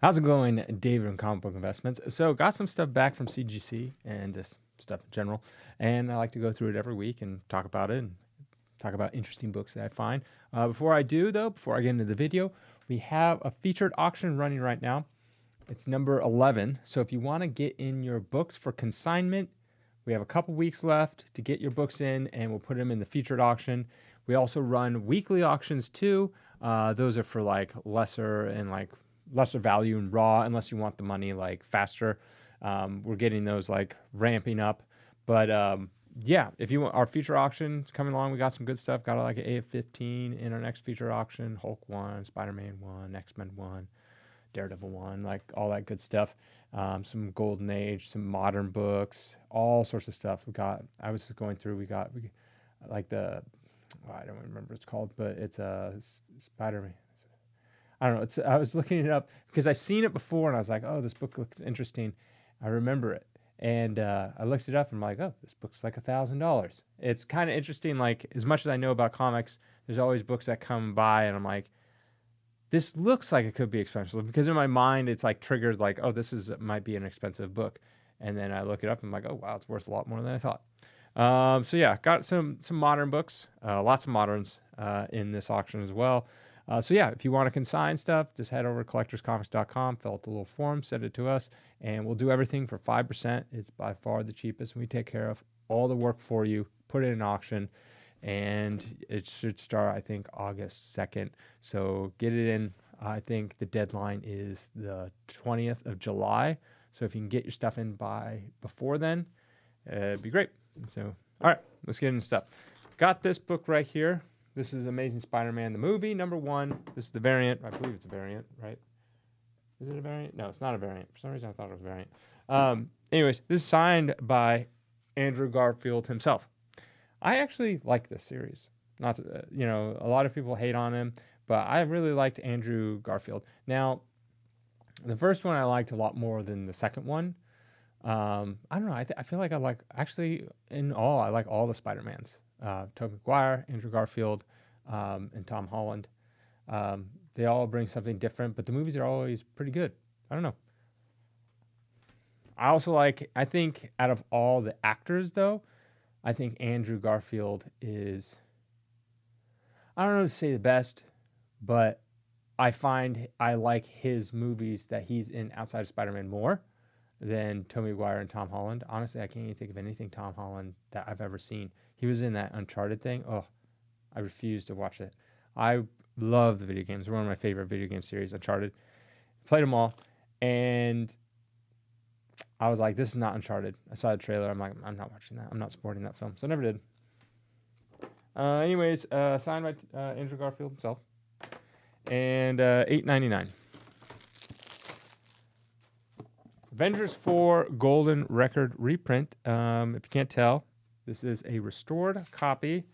How's it going, David and Comic Book Investments? So, got some stuff back from CGC and just stuff in general, and I like to go through it every week and talk about it and talk about interesting books that I find. Before I do, though, before I get into the video, we have a featured auction running right now. It's number 11. So, if you want to get in your books for consignment, we have a couple weeks left to get your books in, and we'll put them in the featured auction. We also run weekly auctions too. Those are for like lesser value and raw, unless you want the money like faster. We're getting those like ramping up. But yeah, if you want our feature auction coming along, we got some good stuff. Got like an AF-15 in our next feature auction. Hulk 1, Spider-Man 1, X-Men 1, Daredevil 1, like all that good stuff. Some Golden Age, some modern books, all sorts of stuff. I was just going through, we like I don't remember what it's called, but it's a Spider-Man. I don't know. I was looking it up because I seen it before and I was like, oh, this book looks interesting. I remember it. And I looked it up and I'm like, oh, this book's like $1,000. It's kind of interesting. Like, as much as I know about comics, there's always books that come by and I'm like, this looks like it could be expensive, because in my mind, it's like triggered like, oh, might be an expensive book. And then I look it up and I'm like, oh, wow, it's worth a lot more than I thought. So yeah, got some modern books, lots of moderns in this auction as well. So yeah, if you want to consign stuff, just head over to collectorscomics.com, fill out the little form, send it to us, and we'll do everything for 5%. It's by far the cheapest, and we take care of all the work for you, put it in auction, and it should start, I think, August 2nd. So get it in. I think the deadline is the 20th of July. So if you can get your stuff in before then, it'd be great. So, all right, let's get into stuff. Got this book right here. This is Amazing Spider-Man, the movie, number 1. This is the variant. I believe it's a variant, right? Is it a variant? No, it's not a variant. For some reason, I thought it was a variant. Anyways, this is signed by Andrew Garfield himself. I actually like this series. Not to, a lot of people hate on him, but I really liked Andrew Garfield. Now, the first one I liked a lot more than the second one. I don't know. I feel like I like all the Spider-Mans. Tobey Maguire, Andrew Garfield, and Tom Holland. They all bring something different, but the movies are always pretty good. I don't know. I think out of all the actors, though, I think Andrew Garfield is, I don't know to say the best, but I find I like his movies that he's in outside of Spider-Man more than Tobey Maguire and Tom Holland. Honestly, I can't even think of anything Tom Holland that I've ever seen. He was in that Uncharted thing. Oh, I refuse to watch it. I love the video games. They're one of my favorite video game series, Uncharted. Played them all, and I was like, this is not Uncharted. I saw the trailer. I'm like, I'm not watching that. I'm not supporting that film. So I never did. Anyways, signed by Andrew Garfield himself. And $8.99. Avengers 4 Golden Record reprint. If you can't tell, this is a restored copy.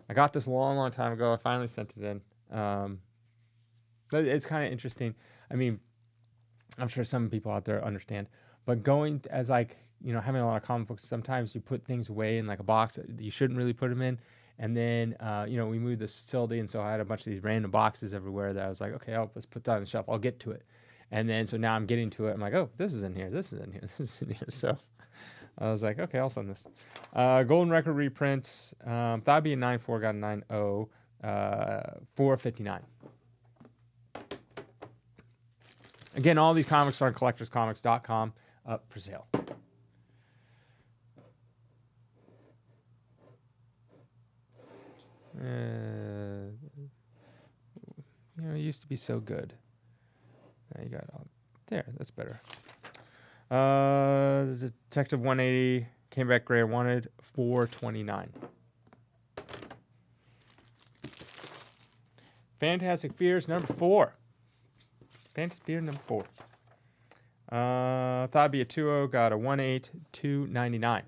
I got this a long time ago. I finally sent it in. But it's kind of interesting. I mean, I'm sure some people out there understand. But going as having a lot of comic books, sometimes you put things away in like a box that you shouldn't really put them in. And then, we moved this facility, and so I had a bunch of these random boxes everywhere that I was like, okay, let's put that on the shelf. I'll get to it. And then, so now I'm getting to it. I'm like, oh, this is in here. This is in here. This is in here. So I was like, okay, I'll send this. Golden Record reprint. Thought it'd be a 9.4, got a 9.0. $4.59. Again, all these comics are on collectorscomics.com up for sale. It used to be so good. Now you got all there. That's better. Detective 180 came back gray. I wanted $4.29. Fantastic Fears number 4. Fantastic Fears number 4. Thought it'd be a 2.0. Got a 1.8. $2.99.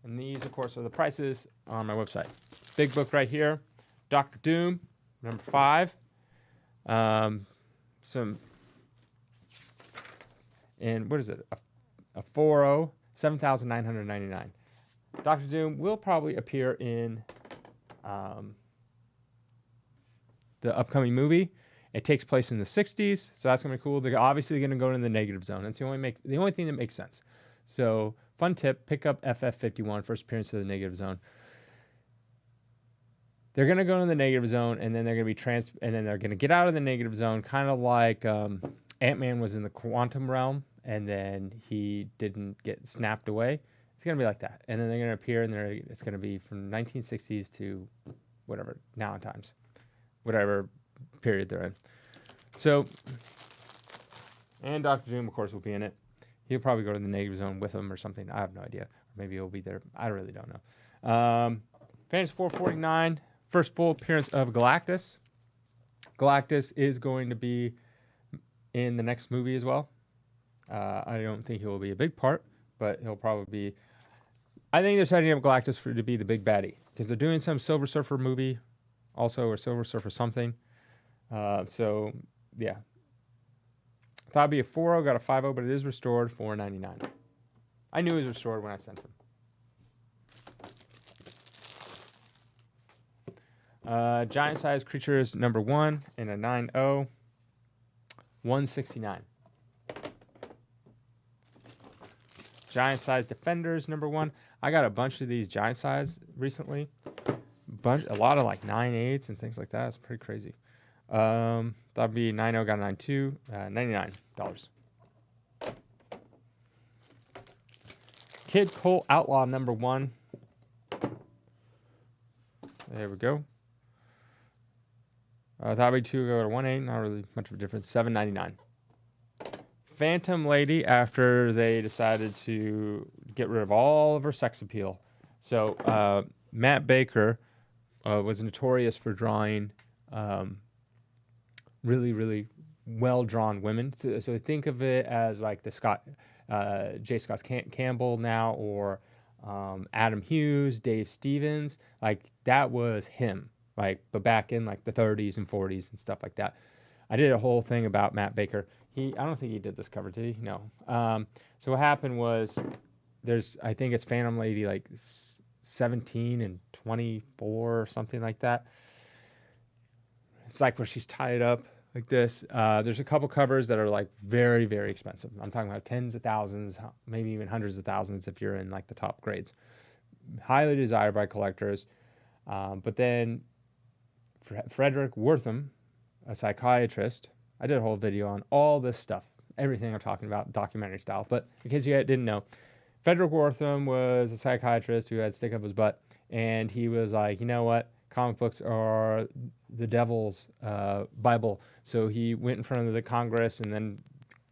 And these, of course, are the prices on my website. Big book right here. Doctor Doom number 5. And what is it? A 4.0, $7,999. Doctor Doom will probably appear in the upcoming movie, It takes place in the 60s, so that's going to be cool. They're obviously going to go in the negative zone. That's the only thing that makes sense. So, fun tip, pick up FF51, first appearance of the negative zone. They're going to go in the negative zone, and then they're going to be and then they're going to get out of the negative zone, kind of like Ant-Man was in the quantum realm, and then he didn't get snapped away. It's going to be like that. And then they're going to appear, and it's going to be from 1960s to whatever, now in times. Whatever period they're in. So, and Dr. Doom, of course, will be in it. He'll probably go to the negative zone with him or something. I have no idea. Or maybe he'll be there. I really don't know. Fantasy 449, first full appearance of Galactus. Galactus is going to be in the next movie as well. I don't think he will be a big part, but he'll probably be. I think they're setting up Galactus to be the big baddie because they're doing some Silver Surfer movie, also, or Silver Surfer something. So yeah, thought it'd be a 4.0, got a 5.0, but it is restored $4.99. I knew it was restored when I sent him. Giant size creatures number 1 in a 9.0, $169. Giant size defenders number 1. I got a bunch of these giant size recently. A lot of like 9.8s and things like that. It's pretty crazy. That'd be 9.0, got a 9.2, $99. Kid Colt Outlaw number 1. There we go. That'd be 2, go to 1.8, not really much of a difference. $7.99. Phantom Lady, after they decided to get rid of all of her sex appeal. So Matt Baker was notorious for drawing really, really well-drawn women. So think of it as like the J. Scott Campbell now, or Adam Hughes, Dave Stevens. Like, that was him. Like, but back in like the 30s and 40s and stuff like that. I did a whole thing about Matt Baker. I don't think he did this cover, did he? No. So what happened was, I think it's Phantom Lady like 17 and 24 or something like that. It's like where she's tied up like this. There's a couple covers that are like very, very expensive. I'm talking about tens of thousands, maybe even hundreds of thousands if you're in like the top grades. Highly desired by collectors. But then Frederick Wortham, a psychiatrist, I did a whole video on all this stuff, everything I'm talking about, documentary style. But in case you didn't know, Frederick Wortham was a psychiatrist who had stick up his butt, and he was like, you know what, comic books are the devil's Bible. So he went in front of the Congress and then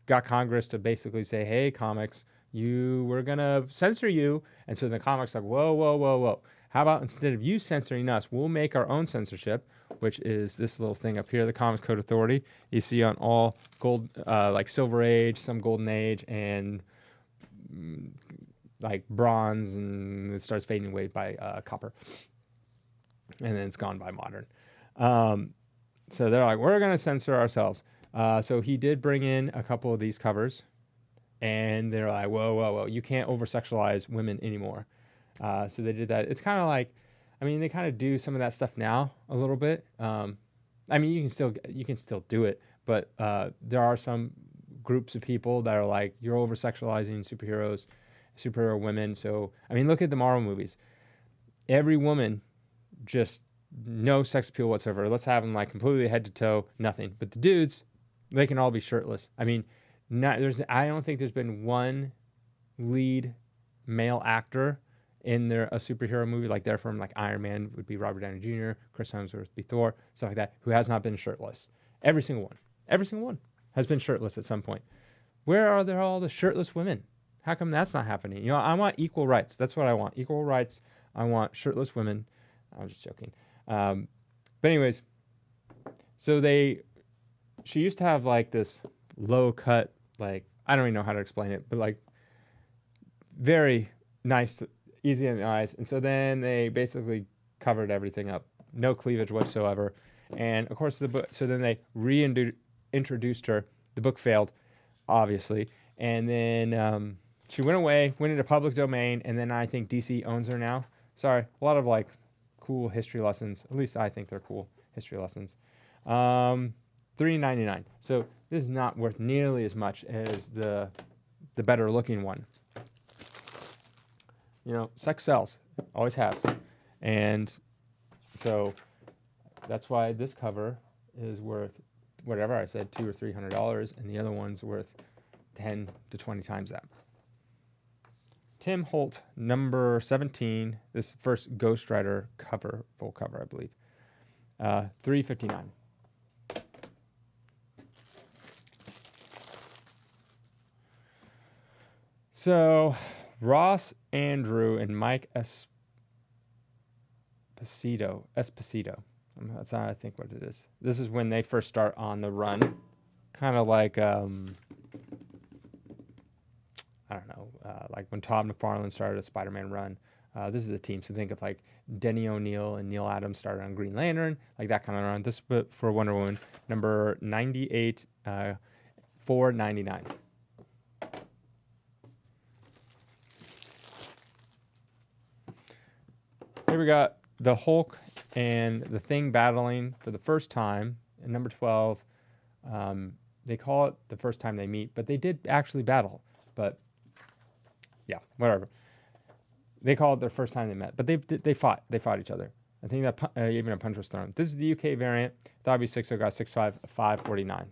got Congress to basically say, hey, comics, we're going to censor you. And so the comics like, whoa, whoa, whoa, whoa. How about instead of you censoring us, we'll make our own censorship, which is this little thing up here, the Comics Code Authority. You see on all gold, like Silver Age, some Golden Age, and like bronze, and it starts fading away by copper. And then it's gone by modern. So they're like, we're going to censor ourselves. So he did bring in a couple of these covers, and they're like, whoa, whoa, whoa, you can't over-sexualize women anymore. So they did that. It's kind of like, I mean, they kind of do some of that stuff now a little bit. I mean, you can still do it, but there are some groups of people that are like, you're over-sexualizing superhero women. So, I mean, look at the Marvel movies. Every woman, just no sex appeal whatsoever. Let's have them like completely head to toe, nothing. But the dudes, they can all be shirtless. I mean, I don't think there's been one lead male actor in a superhero movie, like they're from like Iron Man would be Robert Downey Jr., Chris Hemsworth would be Thor, stuff like that, who has not been shirtless. Every single one has been shirtless at some point. Where are there all the shirtless women? How come that's not happening? You know, I want equal rights. That's what I want. Equal rights. I want shirtless women. I'm just joking. But anyways, so she used to have like this low cut, like, I don't even know how to explain it, but like very nice, easy on the eyes. And so then they basically covered everything up. No cleavage whatsoever. And of course so then they reintroduced her. The book failed, obviously. And then she went away, went into public domain, and then I think DC owns her now. Sorry, a lot of like cool history lessons. At least I think they're cool history lessons. 13 $3.99. So this is not worth nearly as much as the better looking one. You know, sex sells, always has, and so that's why this cover is worth whatever I said, $200 or $300, and the other one's worth 10 to 20 times that. Tim Holt, number 17. This first Ghost Rider cover, full cover, I believe. $3.59. So Ross Andrew and Mike Esposito. That's not, I think, what it is. This is when they first start on the run. Kind of like, I don't know, like when Todd McFarlane started a Spider-Man run. This is a team. So think of like Denny O'Neil and Neil Adams started on Green Lantern, like that kind of run. This is for Wonder Woman, number 98, $4.99. Here we got the Hulk and the Thing battling for the first time in number 12. They call it the first time they meet, but they did actually battle. But yeah, whatever. They call it their first time they met, but they fought. They fought each other. I think that even a punch was thrown. This is the UK variant. Thought it'd be 6, so got 6.5, $5.49.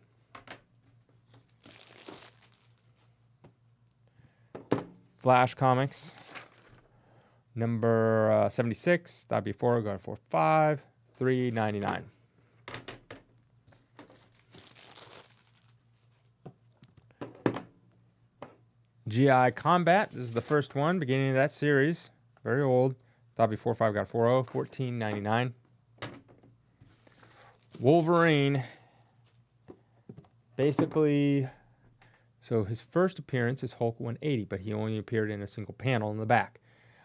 Flash Comics. Number 76, that'd be 4, got a 4.5, $3.99. GI Combat, this is the first one, beginning of that series. Very old. That'd be 4.5, got a 4.0, $14.99. Wolverine, basically, so his first appearance is Hulk 180, but he only appeared in a single panel in the back.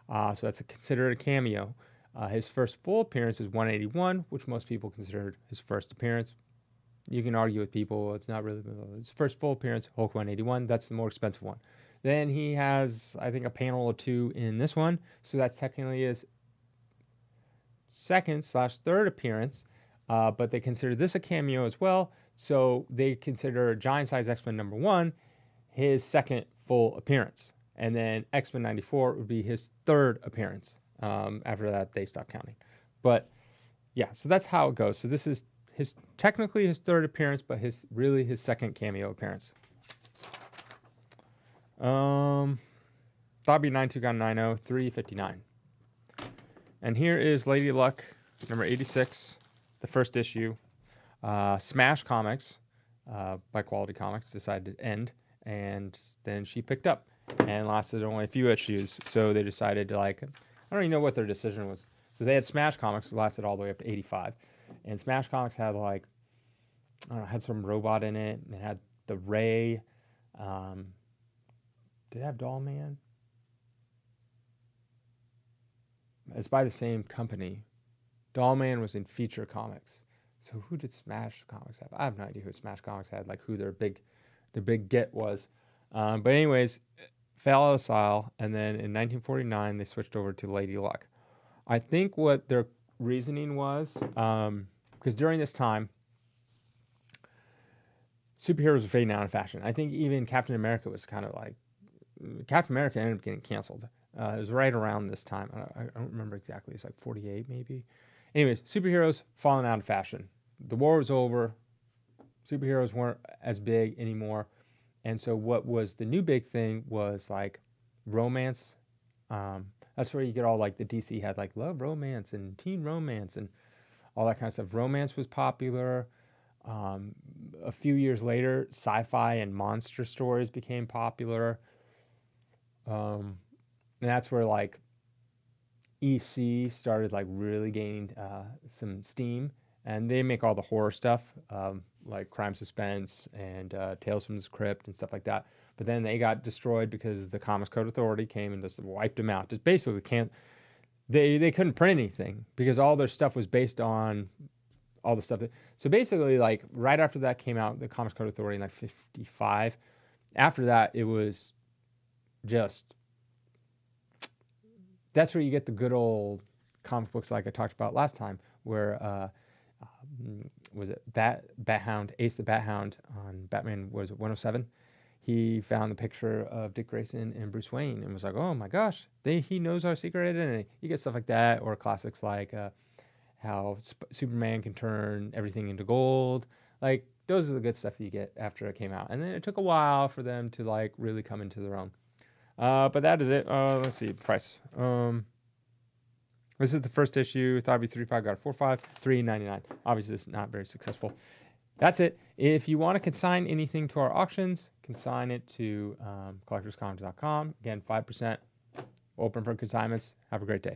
So that's considered a cameo. His first full appearance is 181, which most people considered his first appearance. You can argue with people, it's not really his first full appearance, Hulk 181. That's the more expensive one. Then he has, I think, a panel or two in this one. So that's technically his second/third appearance. But they consider this a cameo as well. So they consider Giant Size X-Men number 1 his second full appearance. And then X-Men 94 would be his third appearance. After that, they stop counting. But yeah, so that's how it goes. So this is technically his third appearance, but really his second cameo appearance. That'd be 92 got 90, $3.59. And here is Lady Luck, number 86, the first issue. Smash Comics, by Quality Comics, decided to end, and then she picked up. And lasted only a few issues, so they decided to, like, I don't even know what their decision was. So they had Smash Comics, that lasted all the way up to 85. And Smash Comics had, like, I don't know, had some robot in it. It had the Ray. Did it have Doll Man? It's by the same company. Doll Man was in Feature Comics. So who did Smash Comics have? I have no idea who Smash Comics had, like who their big get was. But anyways, fell out of style, and then in 1949 they switched over to Lady Luck. I think what their reasoning was, because during this time, superheroes were fading out of fashion. I think even Captain America was kind of like, Captain America ended up getting canceled. It was right around this time. I don't remember exactly. It's like 48 maybe. Anyways, superheroes falling out of fashion. The war was over. Superheroes weren't as big anymore. And so what was the new big thing was like romance. That's where you get all like the DC had like love romance and teen romance and all that kind of stuff. Romance was popular. A few years later, sci-fi and monster stories became popular. And that's where like EC started like really gaining some steam. And they make all the horror stuff, like Crime Suspense and Tales from the Crypt and stuff like that. But then they got destroyed because the Comics Code Authority came and just wiped them out. Just basically they couldn't print anything because all their stuff was based on all the stuff. So basically, like right after that came out, the Comics Code Authority in like 55. After that, it was just, that's where you get the good old comic books like I talked about last time, where was it Bat-Hound, Ace the Bat-Hound on Batman, was it 107? He found the picture of Dick Grayson and Bruce Wayne and was like, oh my gosh, he knows our secret identity. You get stuff like that, or classics like how Superman can turn everything into gold. Like, those are the good stuff you get after it came out. And then it took a while for them to like really come into their own. But that is it. Let's see, price. This is the first issue. Thought it'd be 3.5, got a 4.5, $3.99. Obviously, this is not very successful. That's it. If you want to consign anything to our auctions, consign it to collectorscomics.com. Again, 5% open for consignments. Have a great day.